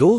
2